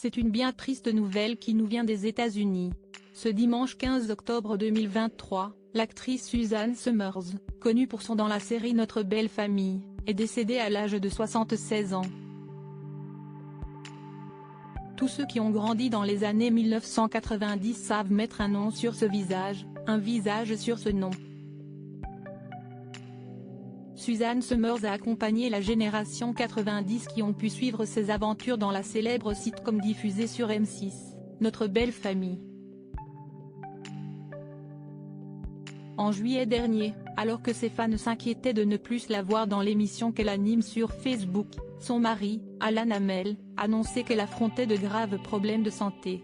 C'est une bien triste nouvelle qui nous vient des États-Unis. Ce dimanche 15 octobre 2023, l'actrice Suzanne Somers, connue pour son dans la série Notre belle famille, est décédée à l'âge de 76 ans. Tous ceux qui ont grandi dans les années 1990 savent mettre un nom sur ce visage, un visage sur ce nom. Suzanne Somers a accompagné la génération 90 qui ont pu suivre ses aventures dans la célèbre sitcom diffusée sur M6, Notre belle famille. En juillet dernier, alors que ses fans s'inquiétaient de ne plus la voir dans l'émission qu'elle anime sur Facebook, son mari, Alan Hamel, annonçait qu'elle affrontait de graves problèmes de santé.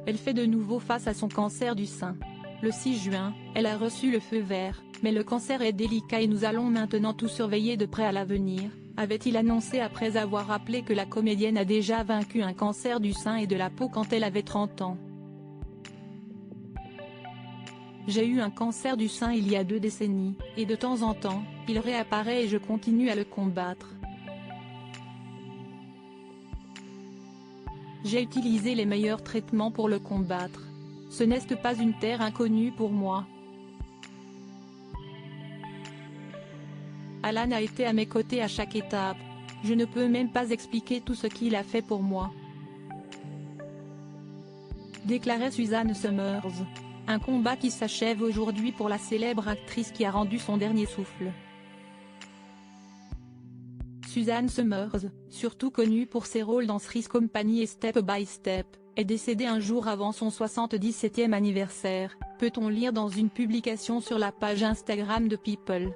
Elle fait de nouveau face à son cancer du sein. Le 6 juin, elle a reçu le feu vert, mais le cancer est délicat et nous allons maintenant tout surveiller de près à l'avenir, avait-il annoncé après avoir rappelé que la comédienne a déjà vaincu un cancer du sein et de la peau quand elle avait 30 ans. J'ai eu un cancer du sein il y a 2 décennies, et de temps en temps, il réapparaît et je continue à le combattre. J'ai utilisé les meilleurs traitements pour le combattre. Ce n'est pas une terre inconnue pour moi. Alan a été à mes côtés à chaque étape. Je ne peux même pas expliquer tout ce qu'il a fait pour moi. Déclarait Suzanne Somers. Un combat qui s'achève aujourd'hui pour la célèbre actrice qui a rendu son dernier souffle. Suzanne Somers, surtout connue pour ses rôles dans Three's Company et Step by Step, est décédée un jour avant son 77e anniversaire, peut-on lire dans une publication sur la page Instagram de People.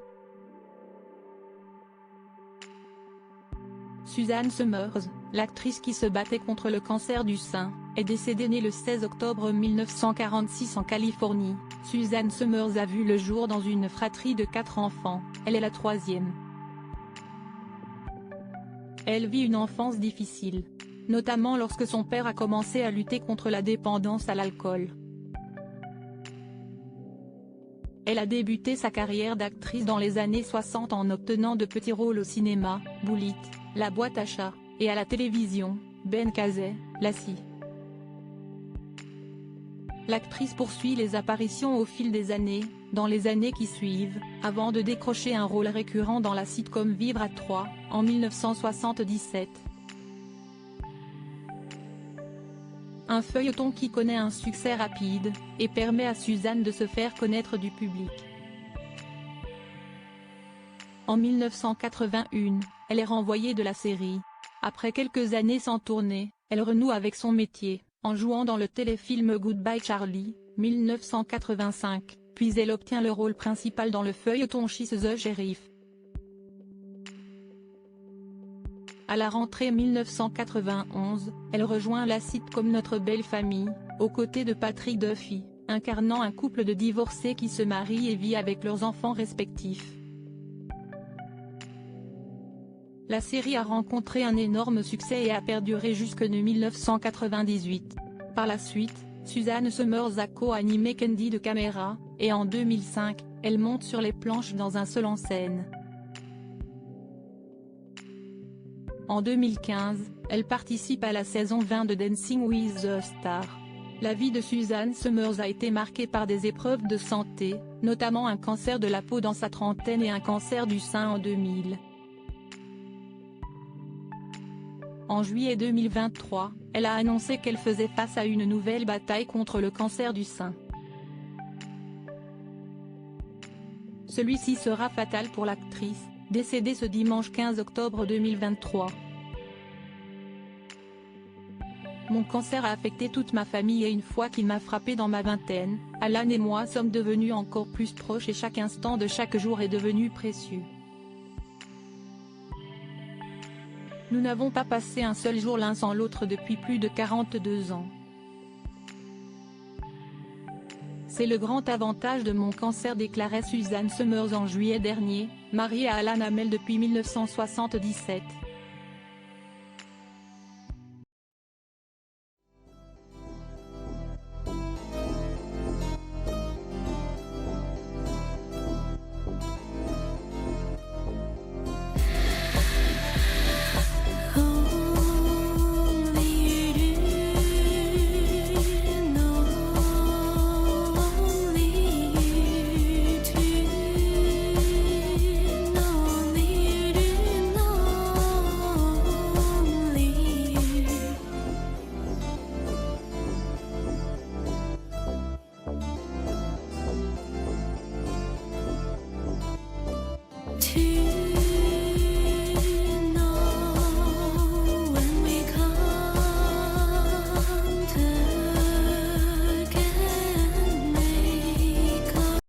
Suzanne Somers, l'actrice qui se battait contre le cancer du sein, est décédée née le 16 octobre 1946 en Californie. Suzanne Somers a vu le jour dans une fratrie de 4 enfants, elle est la 3e. Elle vit une enfance difficile, notamment lorsque son père a commencé à lutter contre la dépendance à l'alcool. Elle a débuté sa carrière d'actrice dans les années 60 en obtenant de petits rôles au cinéma, Bullitt, La boîte à chat, et à la télévision, Ben Casey, Lassie. L'actrice poursuit les apparitions au fil des années, dans les années qui suivent, avant de décrocher un rôle récurrent dans la sitcom Vivre à 3, en 1977. Un feuilleton qui connaît un succès rapide, et permet à Suzanne de se faire connaître du public. En 1981, elle est renvoyée de la série. Après quelques années sans tourner, elle renoue avec son métier, en jouant dans le téléfilm Goodbye Charlie, 1985, puis elle obtient le rôle principal dans le feuilleton She's the Sheriff. À la rentrée 1991, elle rejoint la sitcom Notre belle famille, aux côtés de Patrick Duffy, incarnant un couple de divorcés qui se marie et vit avec leurs enfants respectifs. La série a rencontré un énorme succès et a perduré jusqu'en 1998. Par la suite, Suzanne Somers a co-animé Candy de Caméra, et en 2005, elle monte sur les planches dans un seul en scène. En 2015, elle participe à la saison 20 de Dancing with the Stars. La vie de Suzanne Somers a été marquée par des épreuves de santé, notamment un cancer de la peau dans sa trentaine et un cancer du sein en 2000. En juillet 2023, elle a annoncé qu'elle faisait face à une nouvelle bataille contre le cancer du sein. Celui-ci sera fatal pour l'actrice, décédée ce dimanche 15 octobre 2023. Mon cancer a affecté toute ma famille et une fois qu'il m'a frappé dans ma vingtaine, Alan et moi sommes devenus encore plus proches et chaque instant de chaque jour est devenu précieux. Nous n'avons pas passé un seul jour l'un sans l'autre depuis plus de 42 ans. C'est le grand avantage de mon cancer, déclarait Suzanne Somers en juillet dernier, mariée à Alan Hamel depuis 1977.